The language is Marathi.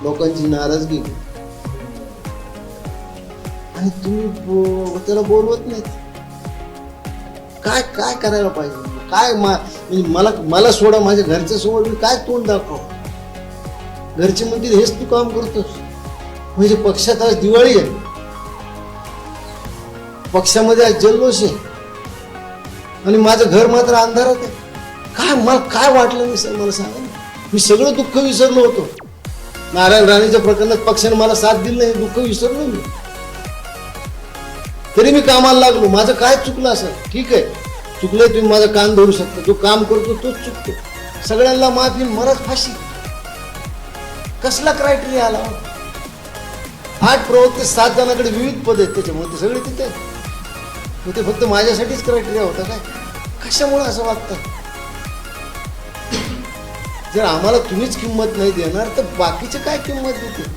लोकांची नाराजगी, आणि तुम्ही त्याला बोलवत नाहीत. काय काय करायला पाहिजे? काय म्हणजे मला सोडा, माझ्या घरच्या समोर मी काय तोंड दाखव? घरचे म्हणतील हेच तू काम करतोस. म्हणजे पक्षात आज दिवाळी आहे, पक्षामध्ये आज जल्लोष आहे, आणि माझं घर मात्र अंधारात आहे. काय मला काय वाटलं नाही सर, मला सांगा ना. मी सगळं दुःख विसरलो होतो. नारायण राणेच्या प्रकरणात पक्षाने मला साथ दिली नाही, दुःख विसरलो मी. तरी मी कामाला लागलो. माझं काय चुकलं असेल? ठीक आहे, चुकलंय, तुम्ही माझा कान धरू शकता. जो काम करतो तोच चुकतो. सगळ्यांना माफी, मरत फाशी. कसला क्रायटेरिया आला? 8 प्रवक्ते 7 जणांकडे विविध पद आहेत, त्याच्यामुळे ते सगळे तिथे आहेत. ते फक्त माझ्यासाठीच क्रायटेरिया होता काय? कशामुळे असं वागतं? जर आम्हाला तुम्हीच किंमत नाही देणार तर बाकीचे काय किंमत देतील?